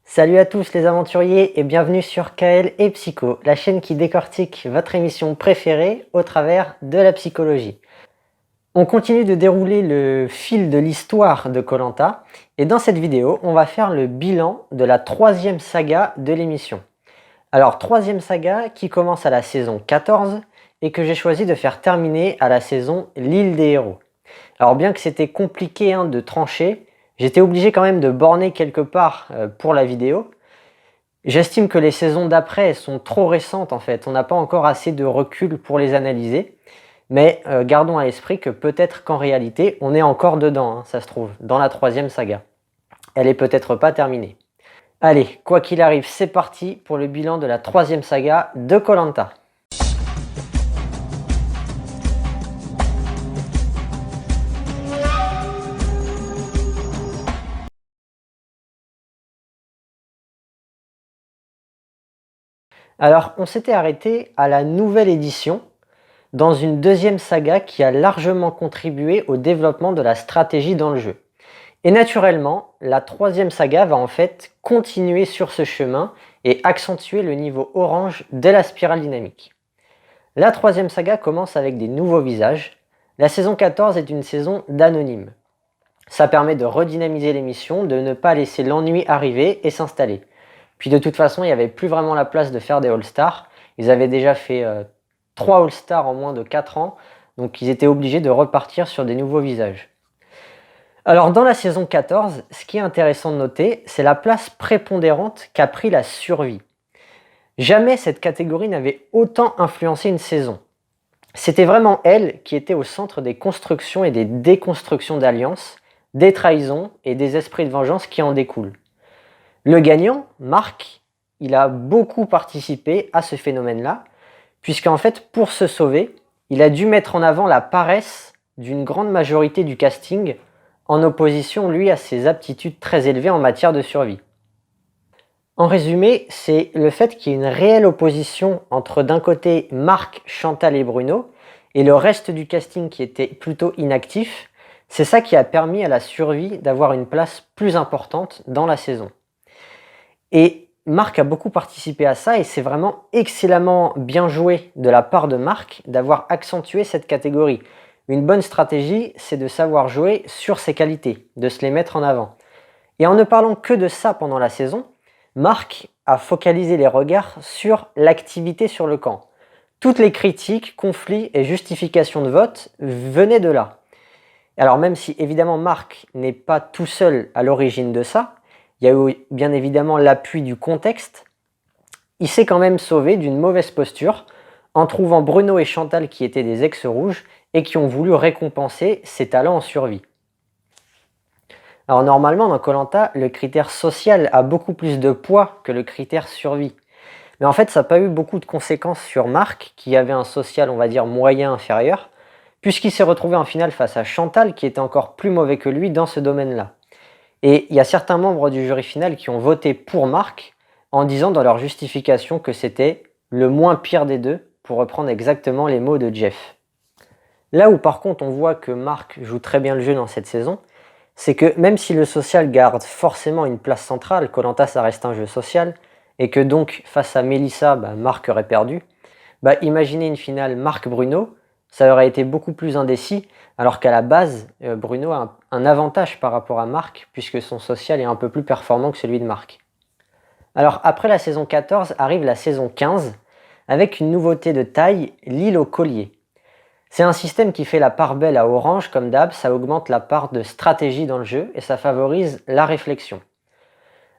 Salut à tous les aventuriers et bienvenue sur KL et Psycho, la chaîne qui décortique votre émission préférée au travers de la psychologie. On continue de dérouler le fil de l'histoire de koh et dans cette vidéo, on va faire le bilan de la troisième saga de l'émission. Alors, troisième saga qui commence à la saison 14 et que j'ai choisi de faire terminer à la saison L'île des héros. Alors bien que c'était compliqué de trancher, j'étais obligé quand même de borner quelque part pour la vidéo. J'estime que les saisons d'après sont trop récentes en fait, on n'a pas encore assez de recul pour les analyser. Mais gardons à l'esprit que peut-être qu'en réalité, on est encore dedans, ça se trouve, dans la troisième saga. Elle est peut-être pas terminée. Allez, quoi qu'il arrive, c'est parti pour le bilan de la troisième saga de koh Lanta. Alors, on s'était arrêté à la nouvelle édition, dans une deuxième saga qui a largement contribué au développement de la stratégie dans le jeu. Et naturellement, la troisième saga va en fait continuer sur ce chemin et accentuer le niveau orange de la spirale dynamique. La troisième saga commence avec des nouveaux visages. La saison 14 est une saison d'anonymes. Ça permet de redynamiser l'émission, de ne pas laisser l'ennui arriver et s'installer. Puis de toute façon, il n'y avait plus vraiment la place de faire des All-Stars. Ils avaient déjà fait 3 All-Stars en moins de 4 ans, donc ils étaient obligés de repartir sur des nouveaux visages. Alors dans la saison 14, ce qui est intéressant de noter, c'est la place prépondérante qu'a pris la survie. Jamais cette catégorie n'avait autant influencé une saison. C'était vraiment elle qui était au centre des constructions et des déconstructions d'alliances, des trahisons et des esprits de vengeance qui en découlent. Le gagnant, Mark, il a beaucoup participé à ce phénomène-là, puisqu'en fait, pour se sauver, il a dû mettre en avant la paresse d'une grande majorité du casting, en opposition, lui, à ses aptitudes très élevées en matière de survie. En résumé, c'est le fait qu'il y ait une réelle opposition entre d'un côté Mark, Chantal et Bruno, et le reste du casting qui était plutôt inactif, c'est ça qui a permis à la survie d'avoir une place plus importante dans la saison. Et Mark a beaucoup participé à ça et c'est vraiment excellemment bien joué de la part de Mark d'avoir accentué cette catégorie. Une bonne stratégie, c'est de savoir jouer sur ses qualités, de se les mettre en avant. Et en ne parlant que de ça pendant la saison, Mark a focalisé les regards sur l'activité sur le camp. Toutes les critiques, conflits et justifications de vote venaient de là. Alors même si évidemment Mark n'est pas tout seul à l'origine de ça, il y a eu bien évidemment l'appui du contexte, il s'est quand même sauvé d'une mauvaise posture en trouvant Bruno et Chantal qui étaient des ex-rouges et qui ont voulu récompenser ses talents en survie. Alors normalement dans koh Lanta, le critère social a beaucoup plus de poids que le critère survie. Mais en fait ça n'a pas eu beaucoup de conséquences sur Mark qui avait un social on va dire moyen inférieur, puisqu'il s'est retrouvé en finale face à Chantal qui était encore plus mauvais que lui dans ce domaine-là. Et il y a certains membres du jury final qui ont voté pour Mark en disant dans leur justification que c'était le moins pire des deux, pour reprendre exactement les mots de Jeff. Là où par contre on voit que Mark joue très bien le jeu dans cette saison, c'est que même si le social garde forcément une place centrale, koh Lanta ça reste un jeu social, et que donc face à Melissa, Mark aurait perdu, imaginez une finale Mark-Bruno, ça aurait été beaucoup plus indécis, alors qu'à la base, Bruno a un avantage par rapport à Mark, puisque son social est un peu plus performant que celui de Mark. Alors après la saison 14 arrive la saison 15, avec une nouveauté de taille, l'île au collier. C'est un système qui fait la part belle à Orange, comme d'hab, ça augmente la part de stratégie dans le jeu, et ça favorise la réflexion.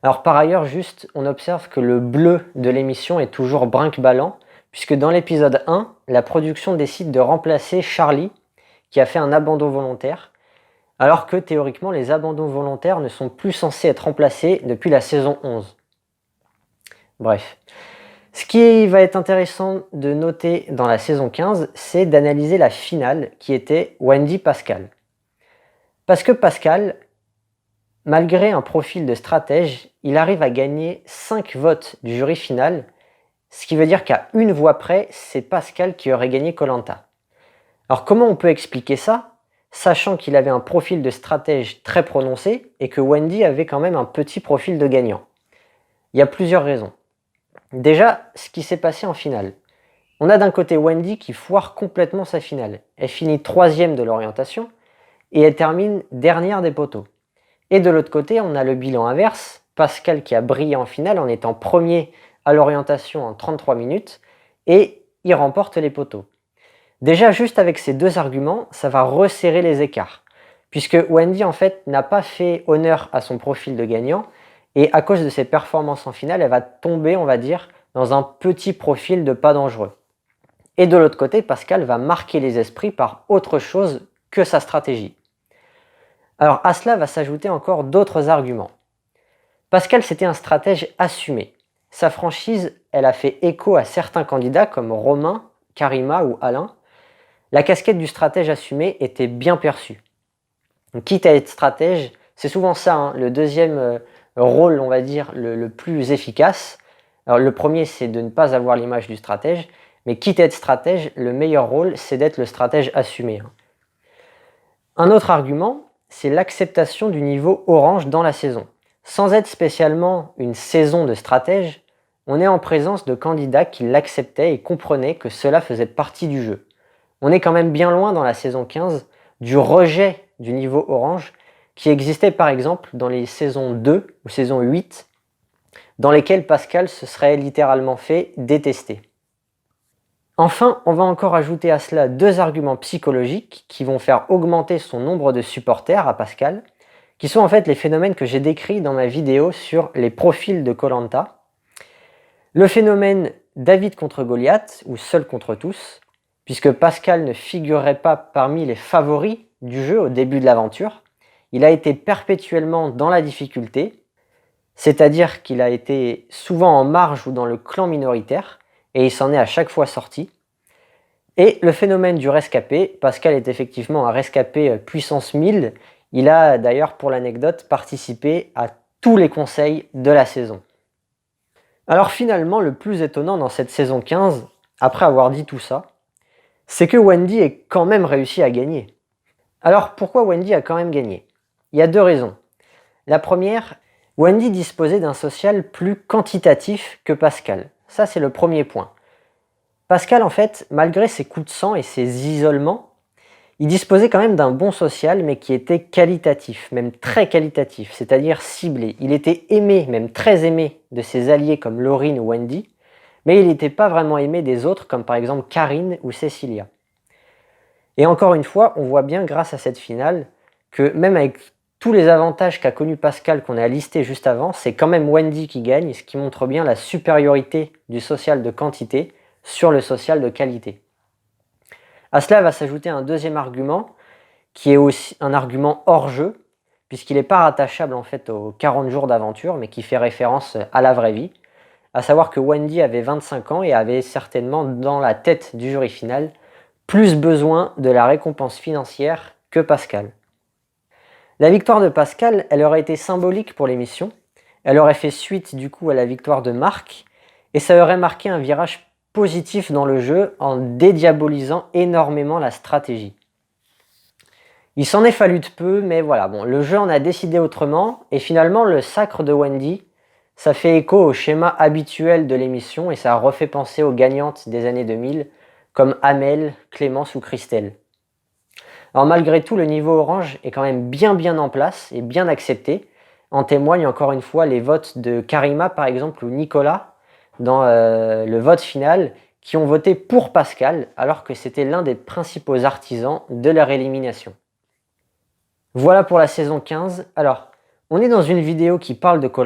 Alors par ailleurs, juste, on observe que le bleu de l'émission est toujours brinque-ballant, puisque dans l'épisode 1, la production décide de remplacer Charlie, qui a fait un abandon volontaire, alors que théoriquement les abandons volontaires ne sont plus censés être remplacés depuis la saison 11. Bref. Ce qui va être intéressant de noter dans la saison 15, c'est d'analyser la finale qui était Wendy-Pascal. Parce que Pascal, malgré un profil de stratège, il arrive à gagner 5 votes du jury final, ce qui veut dire qu'à une voix près, c'est Pascal qui aurait gagné koh Lanta. Alors comment on peut expliquer ça, sachant qu'il avait un profil de stratège très prononcé et que Wendy avait quand même un petit profil de gagnant? Il y a plusieurs raisons. Déjà, ce qui s'est passé en finale. On a d'un côté Wendy qui foire complètement sa finale. Elle finit 3e de l'orientation et elle termine dernière des poteaux. Et de l'autre côté, on a le bilan inverse, Pascal qui a brillé en finale en étant premier à l'orientation en 33 minutes et il remporte les poteaux. Déjà, juste avec ces deux arguments, ça va resserrer les écarts, puisque Wendy en fait n'a pas fait honneur à son profil de gagnant et à cause de ses performances en finale, elle va tomber, on va dire, dans un petit profil de pas dangereux. Et de l'autre côté, Pascal va marquer les esprits par autre chose que sa stratégie. Alors à cela va s'ajouter encore d'autres arguments. Pascal, c'était un stratège assumé. Sa franchise, elle a fait écho à certains candidats comme Romain, Karima ou Alain. La casquette du stratège assumé était bien perçue. Donc, quitte à être stratège, c'est souvent ça, hein, le deuxième rôle, on va dire, le plus efficace. Alors le premier, c'est de ne pas avoir l'image du stratège, mais quitte à être stratège, le meilleur rôle, c'est d'être le stratège assumé. Un autre argument, c'est l'acceptation du niveau orange dans la saison. Sans être spécialement une saison de stratège, on est en présence de candidats qui l'acceptaient et comprenaient que cela faisait partie du jeu. On est quand même bien loin dans la saison 15 du rejet du niveau orange qui existait par exemple dans les saisons 2 ou saison 8, dans lesquelles Pascal se serait littéralement fait détester. Enfin, on va encore ajouter à cela deux arguments psychologiques qui vont faire augmenter son nombre de supporters à Pascal, qui sont en fait les phénomènes que j'ai décrits dans ma vidéo sur les profils de koh. Le phénomène David contre Goliath, ou seul contre tous, puisque Pascal ne figurait pas parmi les favoris du jeu au début de l'aventure. Il a été perpétuellement dans la difficulté, c'est-à-dire qu'il a été souvent en marge ou dans le clan minoritaire, et il s'en est à chaque fois sorti. Et le phénomène du rescapé, Pascal est effectivement un rescapé puissance 1000, il a d'ailleurs pour l'anecdote participé à tous les conseils de la saison. Alors finalement, le plus étonnant dans cette saison 15, après avoir dit tout ça, c'est que Wendy ait quand même réussi à gagner. Alors pourquoi Wendy a quand même gagné? Il y a deux raisons. La première, Wendy disposait d'un social plus quantitatif que Pascal. Ça, c'est le premier point. Pascal, en fait, malgré ses coups de sang et ses isolements, il disposait quand même d'un bon social, mais qui était qualitatif, même très qualitatif, c'est-à-dire ciblé. Il était aimé, même très aimé, de ses alliés comme Laurine ou Wendy, mais il n'était pas vraiment aimé des autres, comme par exemple Karine ou Cécilia. Et encore une fois, on voit bien grâce à cette finale que même avec tous les avantages qu'a connu Pascal qu'on a listés juste avant, c'est quand même Wendy qui gagne, ce qui montre bien la supériorité du social de quantité sur le social de qualité. À cela va s'ajouter un deuxième argument, qui est aussi un argument hors jeu, puisqu'il n'est pas rattachable en fait aux 40 jours d'aventure, mais qui fait référence à la vraie vie, à savoir que Wendy avait 25 ans et avait certainement dans la tête du jury final plus besoin de la récompense financière que Pascal. La victoire de Pascal, elle aurait été symbolique pour l'émission, elle aurait fait suite du coup à la victoire de Marc, et ça aurait marqué un virage positif dans le jeu en dédiabolisant énormément la stratégie. Il s'en est fallu de peu, mais voilà, bon, le jeu en a décidé autrement, et finalement le sacre de Wendy, ça fait écho au schéma habituel de l'émission et ça a refait penser aux gagnantes des années 2000, comme Amel, Clémence ou Christelle. Alors malgré tout, le niveau orange est quand même bien en place et bien accepté. En témoignent encore une fois les votes de Karima par exemple ou Nicolas dans le vote final qui ont voté pour Pascal alors que c'était l'un des principaux artisans de leur élimination. Voilà pour la saison 15. Alors, on est dans une vidéo qui parle de koh.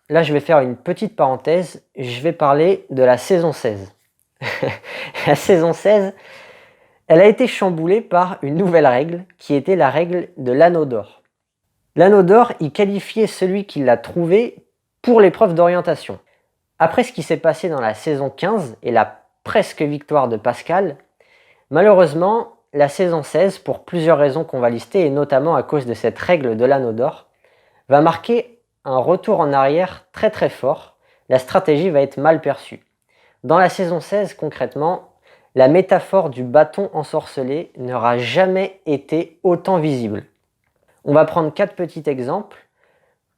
Là, je vais faire une petite parenthèse. Je vais parler de la saison 16. La saison 16, elle a été chamboulée par une nouvelle règle qui était la règle de l'anneau d'or. L'anneau d'or, il qualifiait celui qui l'a trouvé pour l'épreuve d'orientation. Après ce qui s'est passé dans la saison 15 et la presque victoire de Pascal, malheureusement, la saison 16, pour plusieurs raisons qu'on va lister, et notamment à cause de cette règle de l'anneau d'or, va marquer un retour en arrière très fort. La stratégie va être mal perçue. Dans la saison 16, concrètement, la métaphore du bâton ensorcelé n'aura jamais été autant visible. On va prendre 4 petits exemples.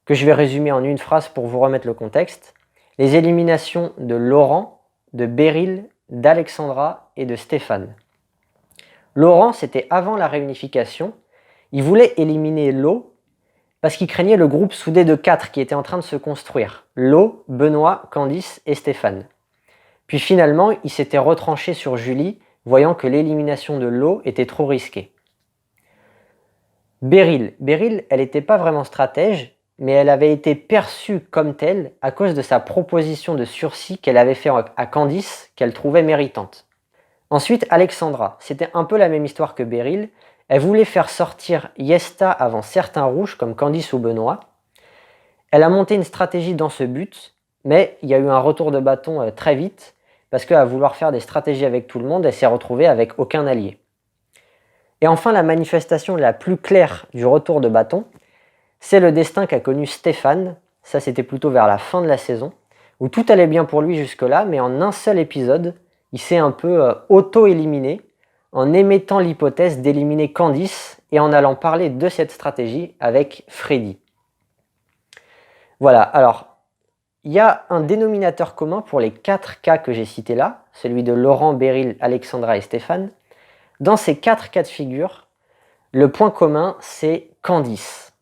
que je vais résumer en une phrase pour vous remettre le contexte. Les éliminations de Laurent, de Beryl, d'Alexandra et de Stéphane. Laurent, c'était avant la réunification. Il voulait éliminer Lo parce qu'il craignait le groupe soudé de 4 qui était en train de se construire. Lo, Benoît, Candice et Stéphane. Puis finalement, il s'était retranché sur Julie, voyant que l'élimination de Lo était trop risquée. Beryl, elle n'était pas vraiment stratège, mais elle avait été perçue comme telle à cause de sa proposition de sursis qu'elle avait fait à Candice, qu'elle trouvait méritante. Ensuite, Alexandra, c'était un peu la même histoire que Beryl. Elle voulait faire sortir Yesta avant certains rouges comme Candice ou Benoît. Elle a monté une stratégie dans ce but, mais il y a eu un retour de bâton très vite, parce qu'à vouloir faire des stratégies avec tout le monde, elle s'est retrouvée avec aucun allié. Et enfin, la manifestation la plus claire du retour de bâton, c'est le destin qu'a connu Stéphane. Ça, c'était plutôt vers la fin de la saison, où tout allait bien pour lui jusque-là, mais en un seul épisode, il s'est un peu auto-éliminé en émettant l'hypothèse d'éliminer Candice et en allant parler de cette stratégie avec Freddy. Voilà, alors, il y a un dénominateur commun pour les 4 cas que j'ai cités là, celui de Laurent, Beryl, Alexandra et Stéphane. Dans ces 4 cas de figure, le point commun, c'est Candice.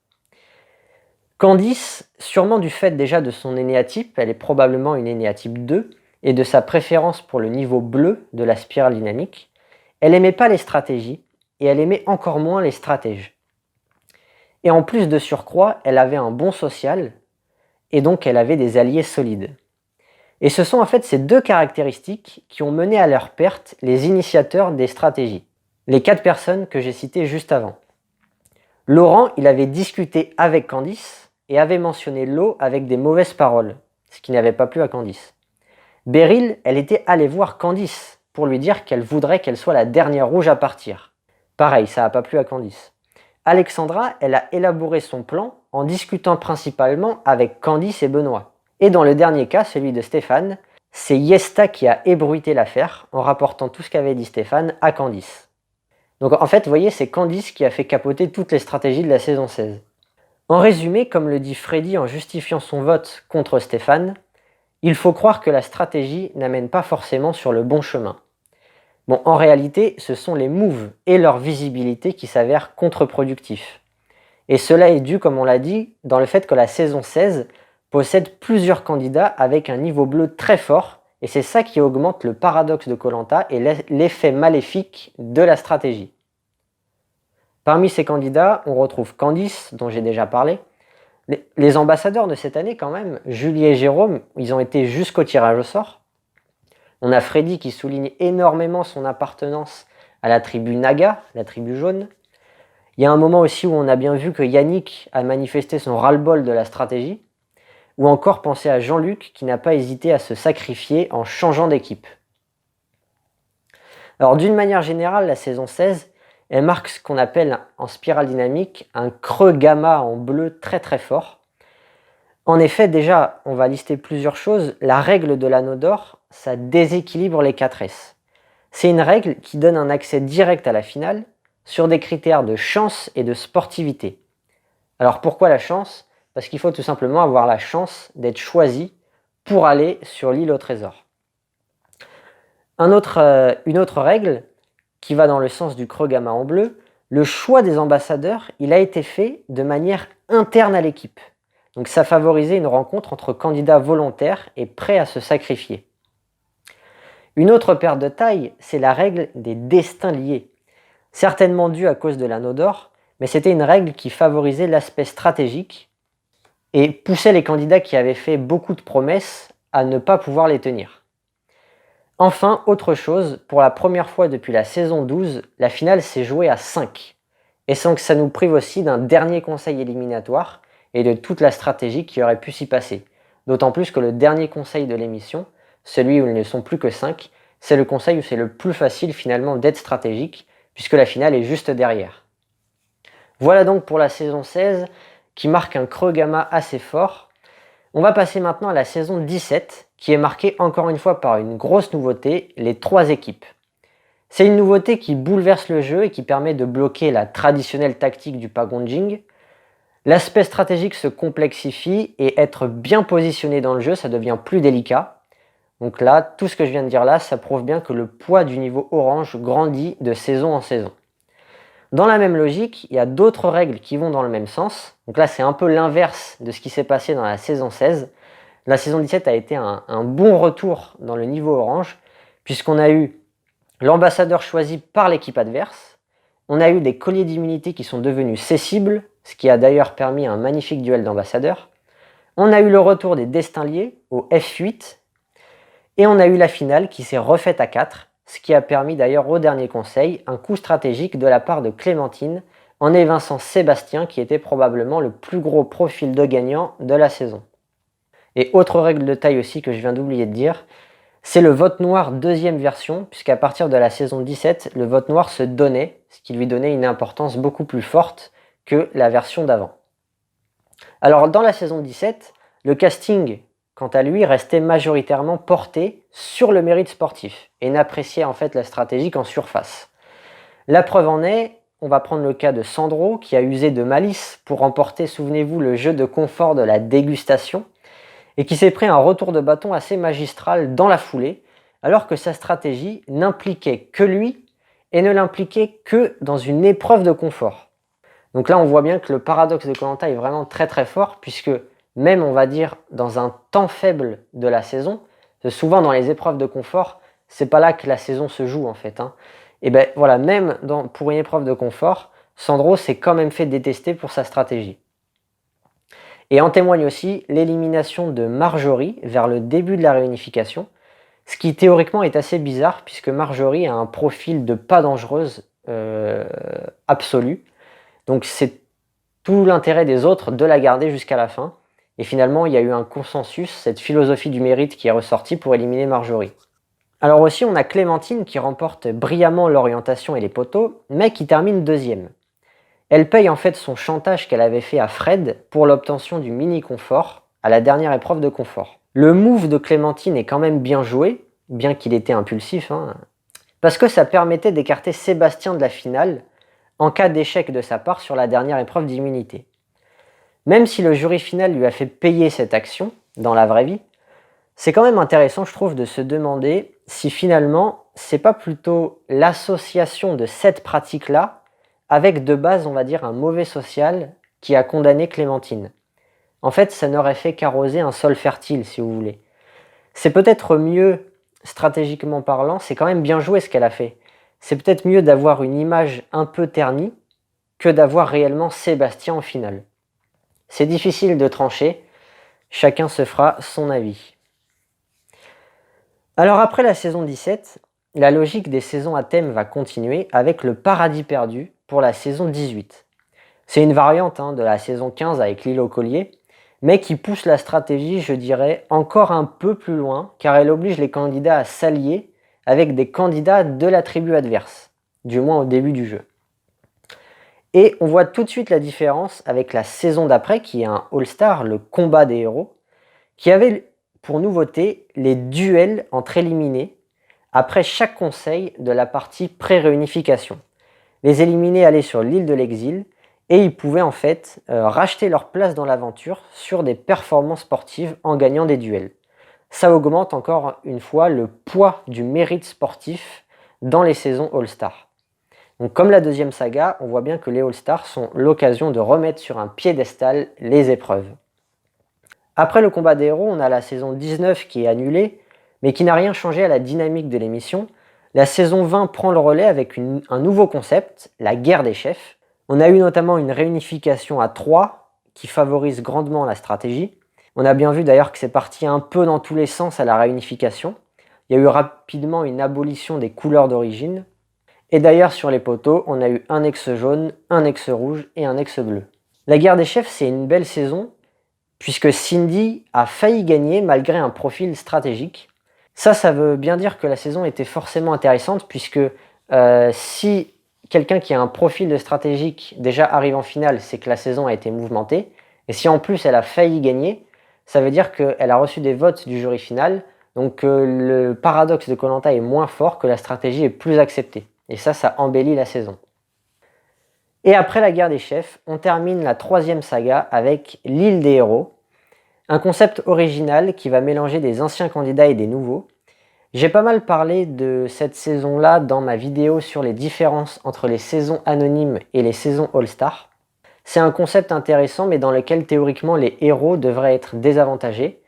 Candice, sûrement du fait déjà de son énéatype, elle est probablement une énéatype 2, et de sa préférence pour le niveau bleu de la spirale dynamique, elle n'aimait pas les stratégies, et elle aimait encore moins les stratèges. Et en plus de surcroît, elle avait un bon social, et donc elle avait des alliés solides. Et ce sont en fait ces 2 caractéristiques qui ont mené à leur perte les initiateurs des stratégies, les 4 personnes que j'ai citées juste avant. Laurent, il avait discuté avec Candice et avait mentionné Lo avec des mauvaises paroles, ce qui n'avait pas plu à Candice. Beryl, elle était allée voir Candice pour lui dire qu'elle voudrait qu'elle soit la dernière rouge à partir. Pareil, ça n'a pas plu à Candice. Alexandra, elle a élaboré son plan en discutant principalement avec Candice et Benoît. Et dans le dernier cas, celui de Stéphane, c'est Yesta qui a ébruité l'affaire en rapportant tout ce qu'avait dit Stéphane à Candice. Donc en fait, vous voyez, c'est Candice qui a fait capoter toutes les stratégies de la saison 16. En résumé, comme le dit Freddy en justifiant son vote contre Stéphane, il faut croire que la stratégie n'amène pas forcément sur le bon chemin. Bon, en réalité, ce sont les moves et leur visibilité qui s'avèrent contre-productifs. Et cela est dû, comme on l'a dit, dans le fait que la saison 16 possède plusieurs candidats avec un niveau bleu très fort, et c'est ça qui augmente le paradoxe de Koh-Lanta et l'effet maléfique de la stratégie. Parmi ces candidats, on retrouve Candice, dont j'ai déjà parlé. Les ambassadeurs de cette année, quand même, Julie et Jérôme, ils ont été jusqu'au tirage au sort. On a Freddy qui souligne énormément son appartenance à la tribu Naga, la tribu jaune. Il y a un moment aussi où on a bien vu que Yannick a manifesté son ras-le-bol de la stratégie. Ou encore penser à Jean-Luc qui n'a pas hésité à se sacrifier en changeant d'équipe. Alors d'une manière générale, la saison 16, elle marque ce qu'on appelle en spirale dynamique un creux gamma en bleu très très fort. En effet, déjà, on va lister plusieurs choses. La règle de l'anneau d'or, ça déséquilibre les 4S. C'est une règle qui donne un accès direct à la finale sur des critères de chance et de sportivité. Alors pourquoi la chance ? Parce qu'il faut tout simplement avoir la chance d'être choisi pour aller sur l'île au trésor. Une autre règle qui va dans le sens du creux gamma en bleu, le choix des ambassadeurs, il a été fait de manière interne à l'équipe. Donc ça favorisait une rencontre entre candidats volontaires et prêts à se sacrifier. Une autre perte de taille, c'est la règle des destins liés. Certainement due à cause de l'anneau d'or, mais c'était une règle qui favorisait l'aspect stratégique et poussait les candidats qui avaient fait beaucoup de promesses à ne pas pouvoir les tenir. Enfin, autre chose, pour la première fois depuis la saison 12, la finale s'est jouée à 5. Et sans que ça nous prive aussi d'un dernier conseil éliminatoire et de toute la stratégie qui aurait pu s'y passer. D'autant plus que le dernier conseil de l'émission, celui où ils ne sont plus que 5, c'est le conseil où c'est le plus facile finalement d'être stratégique, puisque la finale est juste derrière. Voilà donc pour la saison 16, qui marque un creux gamma assez fort. On va passer maintenant à la saison 17, qui est marquée encore une fois par une grosse nouveauté, les 3 équipes. C'est une nouveauté qui bouleverse le jeu et qui permet de bloquer la traditionnelle tactique du pagonjing. L'aspect stratégique se complexifie et être bien positionné dans le jeu, ça devient plus délicat. Donc là, tout ce que je viens de dire là, ça prouve bien que le poids du niveau orange grandit de saison en saison. Dans la même logique, il y a d'autres règles qui vont dans le même sens. Donc là, c'est un peu l'inverse de ce qui s'est passé dans la saison 16. La saison 17 a été un bon retour dans le niveau orange, puisqu'on a eu l'ambassadeur choisi par l'équipe adverse, on a eu des colliers d'immunité qui sont devenus cessibles, ce qui a d'ailleurs permis un magnifique duel d'ambassadeurs, on a eu le retour des destins liés au F8, et on a eu la finale qui s'est refaite à 4, ce qui a permis d'ailleurs au dernier conseil un coup stratégique de la part de Clémentine en évinçant Sébastien qui était probablement le plus gros profil de gagnant de la saison. Et autre règle de taille aussi que je viens d'oublier de dire, c'est le vote noir deuxième version, puisqu'à partir de la saison 17, le vote noir se donnait, ce qui lui donnait une importance beaucoup plus forte que la version d'avant. Alors dans la saison 17, le casting, quant à lui, restait majoritairement porté sur le mérite sportif et n'appréciait en fait la stratégie qu'en surface. La preuve en est, on va prendre le cas de Sandro qui a usé de malice pour remporter, souvenez-vous, le jeu de confort de la dégustation, et qui s'est pris un retour de bâton assez magistral dans la foulée, alors que sa stratégie n'impliquait que lui et ne l'impliquait que dans une épreuve de confort. Donc là, on voit bien que le paradoxe de Koh-Lanta est vraiment très très fort, puisque même, on va dire, dans un temps faible de la saison, souvent dans les épreuves de confort, c'est pas là que la saison se joue en fait. Et ben voilà, même pour une épreuve de confort, Sandro s'est quand même fait détester pour sa stratégie. Et en témoigne aussi l'élimination de Marjorie vers le début de la réunification, ce qui théoriquement est assez bizarre puisque Marjorie a un profil de pas dangereuse absolu. Donc c'est tout l'intérêt des autres de la garder jusqu'à la fin. Et finalement, il y a eu un consensus, cette philosophie du mérite qui est ressortie pour éliminer Marjorie. Alors aussi, on a Clémentine qui remporte brillamment l'orientation et les poteaux, mais qui termine deuxième. Elle paye en fait son chantage qu'elle avait fait à Fred pour l'obtention du mini-confort à la dernière épreuve de confort. Le move de Clémentine est quand même bien joué, bien qu'il était impulsif, parce que ça permettait d'écarter Sébastien de la finale en cas d'échec de sa part sur la dernière épreuve d'immunité. Même si le jury final lui a fait payer cette action, dans la vraie vie, c'est quand même intéressant, je trouve, de se demander si finalement, c'est pas plutôt l'association de cette pratique-là avec de base, on va dire, un mauvais social qui a condamné Clémentine. En fait, ça n'aurait fait qu'arroser un sol fertile, si vous voulez. C'est peut-être mieux, stratégiquement parlant, c'est quand même bien joué ce qu'elle a fait. C'est peut-être mieux d'avoir une image un peu ternie que d'avoir réellement Sébastien en finale. C'est difficile de trancher, chacun se fera son avis. Alors après la saison 17, la logique des saisons à thème va continuer avec le paradis perdu pour la saison 18. C'est une variante de la saison 15 avec l'île au collier, mais qui pousse la stratégie, je dirais, encore un peu plus loin, car elle oblige les candidats à s'allier avec des candidats de la tribu adverse, du moins au début du jeu. Et on voit tout de suite la différence avec la saison d'après, qui est un All-Star, le combat des héros, qui avait pour nouveauté les duels entre éliminés, après chaque conseil de la partie pré-réunification. Les éliminés allaient sur l'île de l'exil, et ils pouvaient en fait racheter leur place dans l'aventure sur des performances sportives en gagnant des duels. Ça augmente encore une fois le poids du mérite sportif dans les saisons All-Star. Donc comme la deuxième saga, on voit bien que les All-Stars sont l'occasion de remettre sur un piédestal les épreuves. Après le combat des héros, on a la saison 19 qui est annulée, mais qui n'a rien changé à la dynamique de l'émission. La saison 20 prend le relais avec un nouveau concept, la guerre des chefs. On a eu notamment une réunification à 3 qui favorise grandement la stratégie. On a bien vu d'ailleurs que c'est parti un peu dans tous les sens à la réunification. Il y a eu rapidement une abolition des couleurs d'origine. Et d'ailleurs sur les poteaux, on a eu un ex jaune, un ex rouge et un ex bleu. La guerre des chefs, c'est une belle saison, puisque Cindy a failli gagner malgré un profil stratégique. Ça veut bien dire que la saison était forcément intéressante, puisque si quelqu'un qui a un profil de stratégique déjà arrive en finale, c'est que la saison a été mouvementée. Et si en plus elle a failli gagner, ça veut dire qu'elle a reçu des votes du jury final, donc le paradoxe de Koh-Lanta est moins fort, que la stratégie est plus acceptée. Et ça embellit la saison. Et après la guerre des chefs, on termine la 3e saga avec l'île des héros, un concept original qui va mélanger des anciens candidats et des nouveaux. J'ai pas mal parlé de cette saison-là dans ma vidéo sur les différences entre les saisons anonymes et les saisons All-Star. C'est un concept intéressant mais dans lequel théoriquement les héros devraient être désavantagés,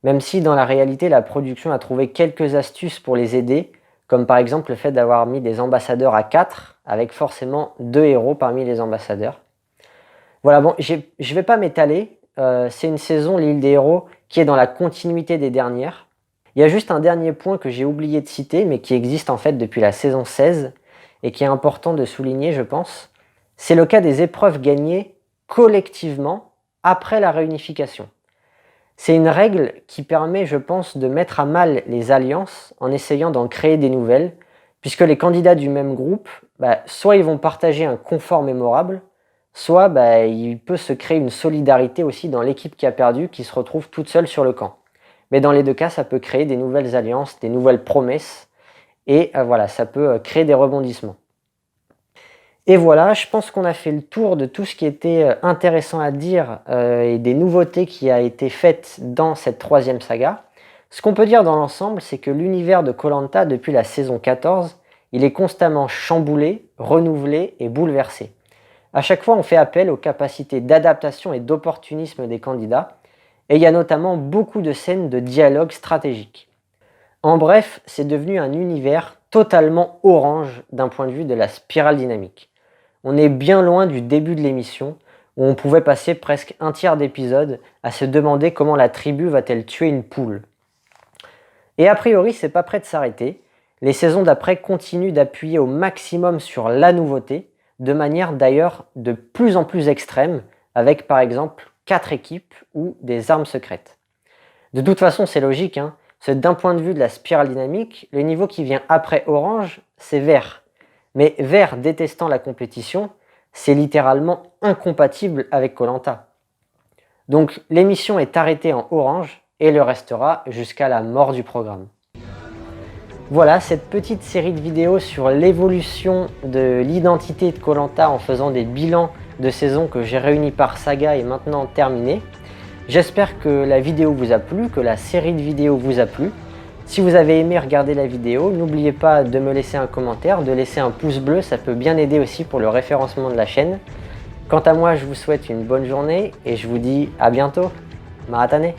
même si dans la réalité la production a trouvé quelques astuces pour les aider, comme par exemple le fait d'avoir mis des ambassadeurs à 4, avec forcément 2 héros parmi les ambassadeurs. Voilà, bon, je vais pas m'étaler, c'est une saison, l'île des héros, qui est dans la continuité des dernières. Il y a juste un dernier point que j'ai oublié de citer, mais qui existe en fait depuis la saison 16, et qui est important de souligner, je pense. C'est le cas des épreuves gagnées collectivement après la réunification. C'est une règle qui permet, je pense, de mettre à mal les alliances en essayant d'en créer des nouvelles, puisque les candidats du même groupe, soit ils vont partager un confort mémorable, soit il peut se créer une solidarité aussi dans l'équipe qui a perdu, qui se retrouve toute seule sur le camp. Mais dans les deux cas, ça peut créer des nouvelles alliances, des nouvelles promesses, et voilà, ça peut créer des rebondissements. Et voilà, je pense qu'on a fait le tour de tout ce qui était intéressant à dire et des nouveautés qui a été faites dans cette 3e saga. Ce qu'on peut dire dans l'ensemble, c'est que l'univers de Koh-Lanta, depuis la saison 14, il est constamment chamboulé, renouvelé et bouleversé. À chaque fois, on fait appel aux capacités d'adaptation et d'opportunisme des candidats, et il y a notamment beaucoup de scènes de dialogue stratégique. En bref, c'est devenu un univers totalement orange d'un point de vue de la spirale dynamique. On est bien loin du début de l'émission, où on pouvait passer presque un tiers d'épisode à se demander comment la tribu va-t-elle tuer une poule. Et a priori, c'est pas prêt de s'arrêter. Les saisons d'après continuent d'appuyer au maximum sur la nouveauté, de manière d'ailleurs de plus en plus extrême, avec par exemple 4 équipes ou des armes secrètes. De toute façon, c'est logique, c'est d'un point de vue de la spirale dynamique, le niveau qui vient après orange, c'est vert. Mais vert détestant la compétition, c'est littéralement incompatible avec Koh-Lanta. Donc l'émission est arrêtée en orange et le restera jusqu'à la mort du programme. Voilà, cette petite série de vidéos sur l'évolution de l'identité de Koh-Lanta en faisant des bilans de saisons que j'ai réunis par saga est maintenant terminée. J'espère que la vidéo vous a plu, que la série de vidéos vous a plu. Si vous avez aimé regarder la vidéo, n'oubliez pas de me laisser un commentaire, de laisser un pouce bleu, ça peut bien aider aussi pour le référencement de la chaîne. Quant à moi, je vous souhaite une bonne journée et je vous dis à bientôt. Maratane!